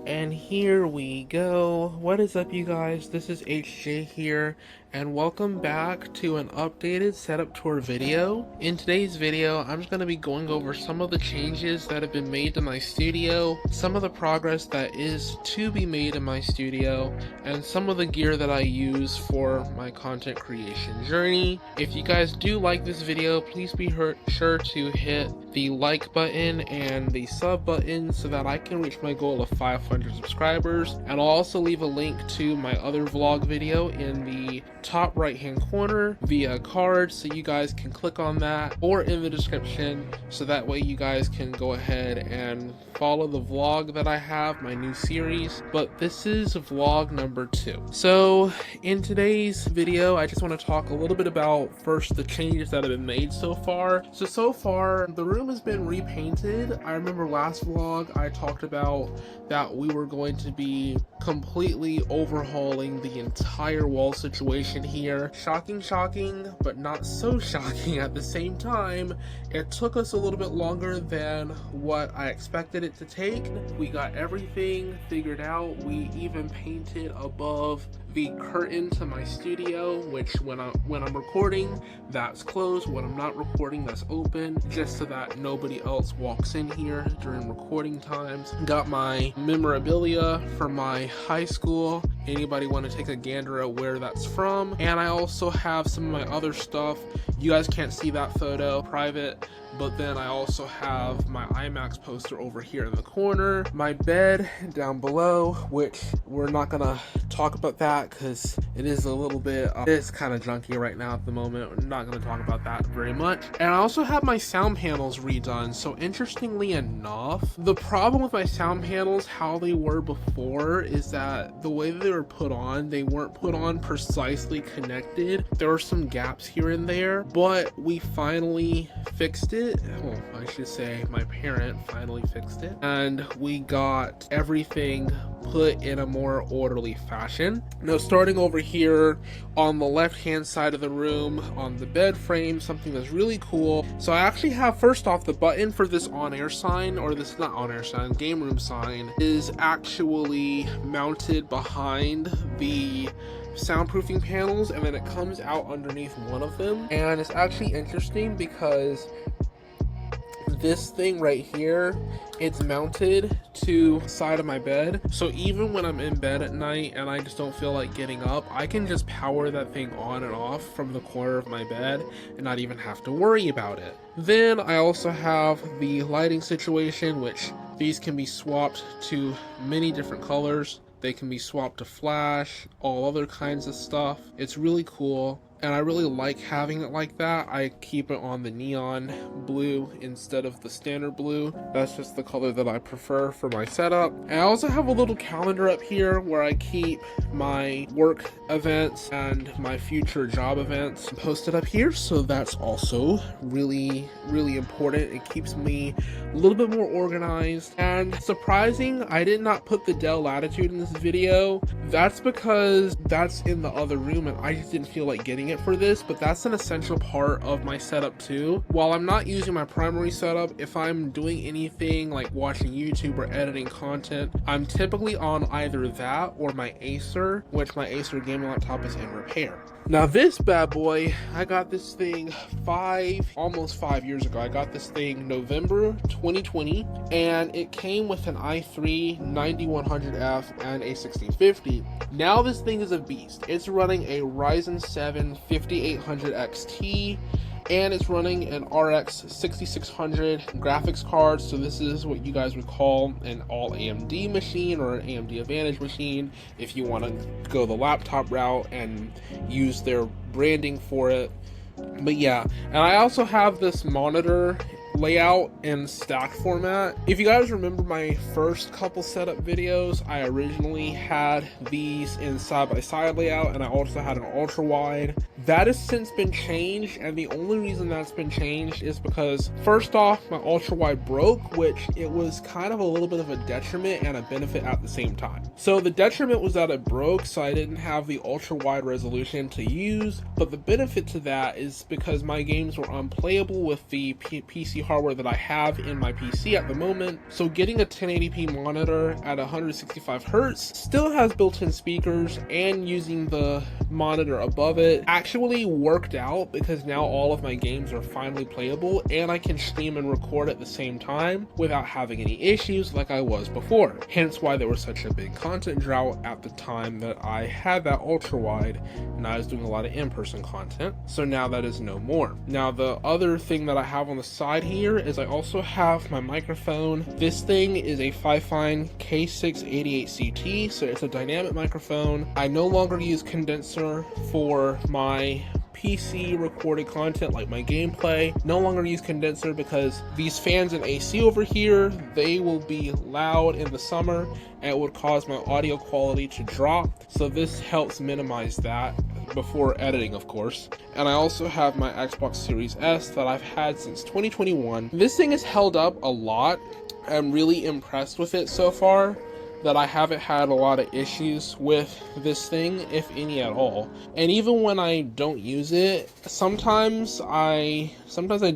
And here we go. What is up, you guys? This is HJ here, and welcome back to an updated setup tour video. In today's video, I'm just going to be going over some of the changes that have been made to my studio, some of the progress that is to be made in my studio, and some of the gear that I use for my content creation journey. If you guys do like this video, please be sure to hit the like button and the sub button so that I can reach my goal of 500 subscribers. And I'll also leave a link to my other vlog video in the top right hand corner via card, so you guys can click on that, or in the description, so that way you guys can go ahead and follow the vlog that I have, my new series. But this is vlog number 2. So in today's video, I just want to talk a little bit about first the changes that have been made so far. So far the room has been repainted. I remember last vlog I talked about that we were going to be completely overhauling the entire wall situation here. Shocking, but not so shocking at the same time. It took us a little bit longer than what I expected it to take. We got everything figured out. We even painted above the curtain to my studio, which when I'm recording, that's closed. When I'm not recording, that's open, just so that nobody else walks in here during recording times. Got my memorabilia from my high school. Anybody want to take a gander at where that's from? And I also have some of my other stuff. You guys can't see that photo, private, but then I also have my IMAX poster over here in the corner, my bed down below, which we're not gonna talk about that because it is a little bit it's kind of junky right now at the moment. We're not gonna talk about that very much. And I also have my sound panels redone. So interestingly enough, the problem with my sound panels, how they were before, is that the way that they were put on, they weren't put on precisely connected. There were some gaps here and there, but we finally fixed it. Well, I should say my parent finally fixed it, and we got everything put in a more orderly fashion. Now, starting over here on the left hand side of the room on the bed frame, something that's really cool. So I actually have, first off, the button for this on-air sign, or this not on-air sign, game room sign, is actually mounted behind the soundproofing panels, and then it comes out underneath one of them. And it's actually interesting because this thing right here, it's mounted to the side of my bed, so even when I'm in bed at night and I just don't feel like getting up, I can just power that thing on and off from the corner of my bed and not even have to worry about it. Then I also have the lighting situation, which these can be swapped to many different colors. They can be swapped to flash, all other kinds of stuff. It's really cool, and I really like having it like that. I keep it on the neon blue instead of the standard blue. That's just the color that I prefer for my setup. And I also have a little calendar up here where I keep my work events and my future job events posted up here, so that's also really important. It keeps me a little bit more organized. And surprising, I did not put the Dell Latitude in this video. That's because that's in the other room and I just didn't feel like getting it for this, but that's an essential part of my setup too. While I'm not using my primary setup, if I'm doing anything like watching YouTube or editing content, I'm typically on either that or my Acer, which my Acer gaming laptop is in repair. Now this bad boy, I got this thing almost 5 years ago. I got this thing November 2020, and it came with an i3 9100F and a 1650. Now this thing is a beast. It's running a Ryzen 7 5800 XT, and it's running an RX 6600 graphics card. So this is what you guys would call an all AMD machine, or an AMD Advantage machine, if you want to go the laptop route and use their branding for it. But yeah, and I also have this monitor layout in stack format. If you guys remember my first couple setup videos, I originally had these in side-by-side layout, and I also had an ultra wide. That has since been changed, and the only reason that's been changed is because, first off, my ultra wide broke, which it was kind of a little bit of a detriment and a benefit at the same time. So the detriment was that it broke, so I didn't have the ultra wide resolution to use, but the benefit to that is because my games were unplayable with the PC hardware that I have in my PC at the moment. So getting a 1080p monitor at 165 Hz still has built-in speakers, and using the monitor above it actually worked out because now all of my games are finally playable and I can stream and record at the same time without having any issues like I was before. Hence why there was such a big content drought at the time that I had that ultra wide and I was doing a lot of in-person content. So now that is no more. Now the other thing that I have on the side here is I also have my microphone. This thing is a Fifine K688CT, so it's a dynamic microphone. I no longer use condenser for my PC recorded content like my gameplay. No longer use condenser because these fans and AC over here, they will be loud in the summer and it would cause my audio quality to drop. So this helps minimize that before editing, of course. And I also have my Xbox Series S that I've had since 2021. This thing has held up a lot. I'm really impressed with it so far, that I haven't had a lot of issues with this thing, if any at all. And even when I don't use it, sometimes I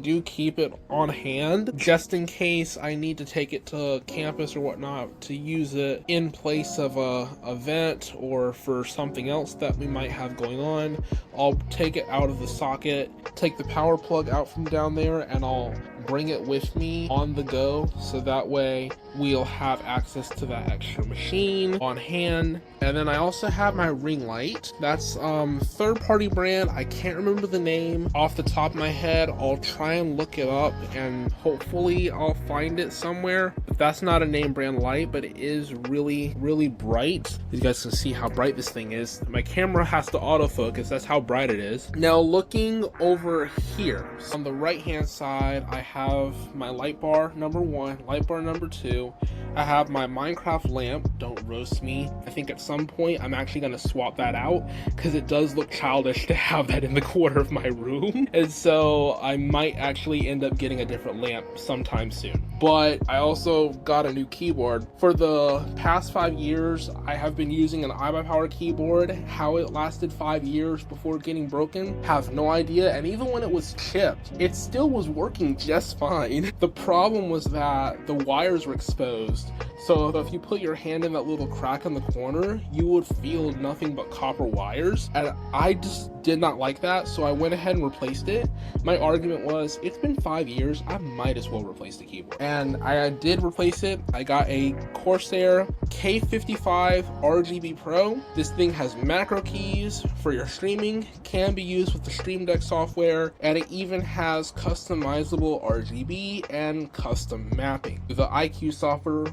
do keep it on hand just in case I need to take it to campus or whatnot to use it in place of a event or for something else that we might have going on. I'll take it out of the socket, take the power plug out from down there, and I'll bring it with me on the go, so that way we'll have access to that extra machine on hand. And then I also have my ring light. That's third-party brand. I can't remember the name off the top of my head. I'll try and look it up and hopefully I'll find it somewhere. But that's not a name brand light, but it is really, really bright. You guys can see how bright this thing is. My camera has to autofocus. That's how bright it is. Now looking over here, so on the right-hand side, I have my light bar number 1, light bar number 2. I have my Minecraft lamp. Don't roast me. I think at some point I'm actually going to swap that out because it does look childish to have that in the corner of my room. And so I might actually end up getting a different lamp sometime soon. But I also got a new keyboard. For the past 5 years, I have been using an iBuyPower keyboard. How it lasted 5 years before getting broken, have no idea. And even when it was chipped, it still was working just fine. The problem was that the wires were exposed. So if you put your hand in that little crack in the corner, you would feel nothing but copper wires. And I just did not like that, so I went ahead and replaced it. My argument was, it's been 5 years, I might as well replace the keyboard. And I did replace it. I got a Corsair K55 RGB Pro. This thing has macro keys for your streaming, can be used with the Stream Deck software, and it even has customizable RGB and custom mapping. The iCUE software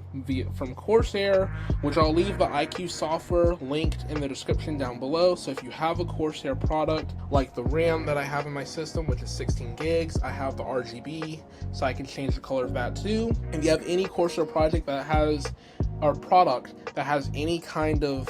from Corsair, which I'll leave the iCUE software linked in the description down below. So if you have a Corsair product like the RAM that I have in my system, which is 16 gigs, I have the RGB, so I can change the color of that too. If you have any Corsair project that has, or product that has any kind of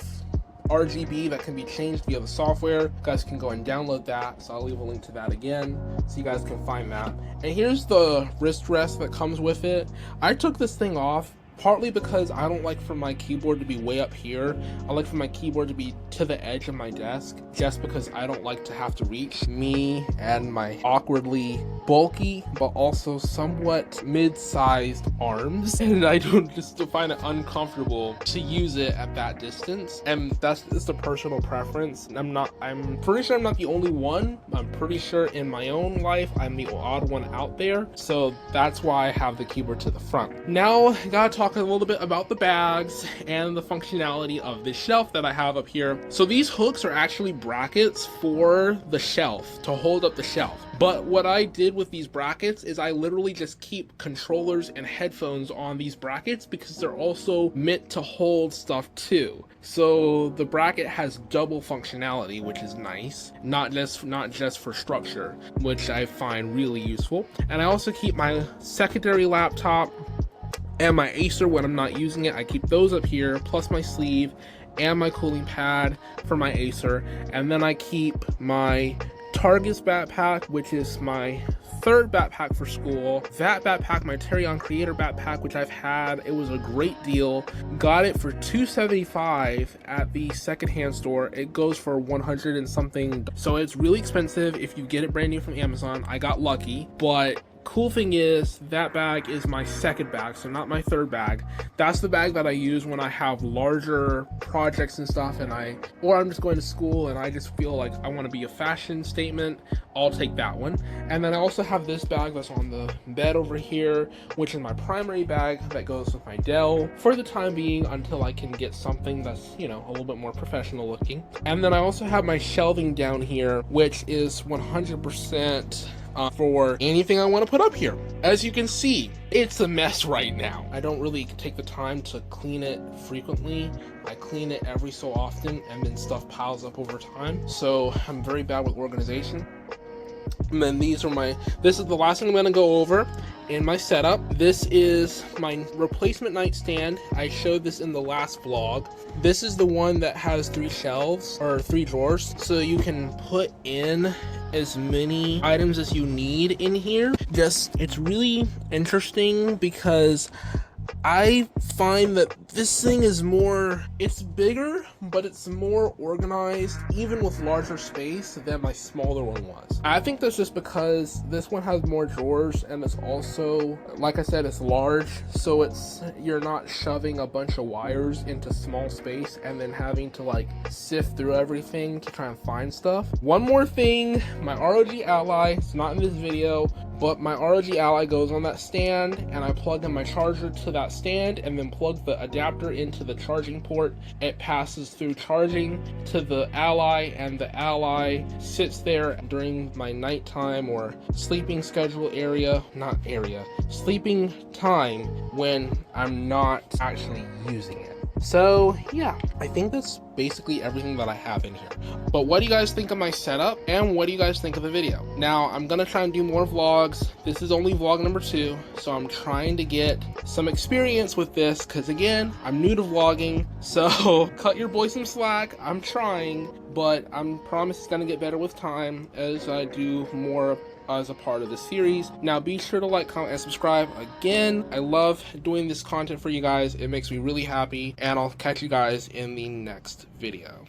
RGB that can be changed via the software, you guys can go and download that. So I'll leave a link to that again so you guys can find that. And here's the wrist rest that comes with it. I took this thing off partly because I don't like for my keyboard to be way up here. I like for my keyboard to be to the edge of my desk, just because I don't like to have to reach me and my awkwardly bulky but also somewhat mid-sized arms, and I don't just find it uncomfortable to use it at that distance. And that's just a personal preference. I'm pretty sure I'm not the only one. I'm pretty sure in my own life I'm the odd one out there, so that's why I have the keyboard to the front. Now I gotta talk a little bit about the bags and the functionality of this shelf that I have up here. So these hooks are actually brackets for the shelf to hold up the shelf. But what I did with these brackets is I literally just keep controllers and headphones on these brackets because they're also meant to hold stuff too. So the bracket has double functionality, which is nice, not just for structure, which I find really useful. And I also keep my secondary laptop and my Acer when I'm not using it. I keep those up here, plus my sleeve and my cooling pad for my Acer. And then I keep my Targus backpack, which is my third backpack for school. That backpack, my Terion Creator backpack, which I've had, it was a great deal. Got it for $275 at the secondhand store. It goes for 100 and something, so it's really expensive if you get it brand new from Amazon. I got lucky, but cool thing is that bag is my second bag, so not my third bag. That's the bag that I use when I have larger projects and stuff, and or I'm just going to school and I just feel like I want to be a fashion statement. I'll take that one. And then I also have this bag that's on the bed over here, which is my primary bag that goes with my Dell for the time being until I can get something that's, you know, a little bit more professional looking. And then I also have my shelving down here, which is 100% for anything I want to put up here. As you can see, it's a mess right now. I don't really take the time to clean it frequently. I clean it every so often and then stuff piles up over time. So I'm very bad with organization. And then this is the last thing I'm going to go over in my setup. This is my replacement nightstand. I showed this in the last vlog. This is the one that has 3 shelves or 3 drawers, so you can put in as many items as you need in here. It's really interesting because I find that this thing is it's bigger, but it's more organized, even with larger space, than my smaller one was. I think that's just because this one has more drawers, and it's also, like I said, it's large, so you're not shoving a bunch of wires into small space and then having to like sift through everything to try and find stuff. One more thing, my ROG Ally, it's not in this video, but my ROG Ally goes on that stand, and I plug in my charger to that stand and then plug the adapter into the charging port. It passes through charging to the Ally, and the Ally sits there during my nighttime or sleeping sleeping time when I'm not actually using it. So yeah, I think that's basically everything that I have in here. But what do you guys think of my setup, and what do you guys think of the video? Now, I'm gonna try and do more vlogs. This is only vlog number 2, so I'm trying to get some experience with this, because again, I'm new to vlogging, so cut your boy some slack. I'm trying, but I'm promise it's gonna get better with time as I do more as a part of the series. Now be sure to like, comment, and subscribe. Again, I love doing this content for you guys. It makes me really happy, and I'll catch you guys in the next video.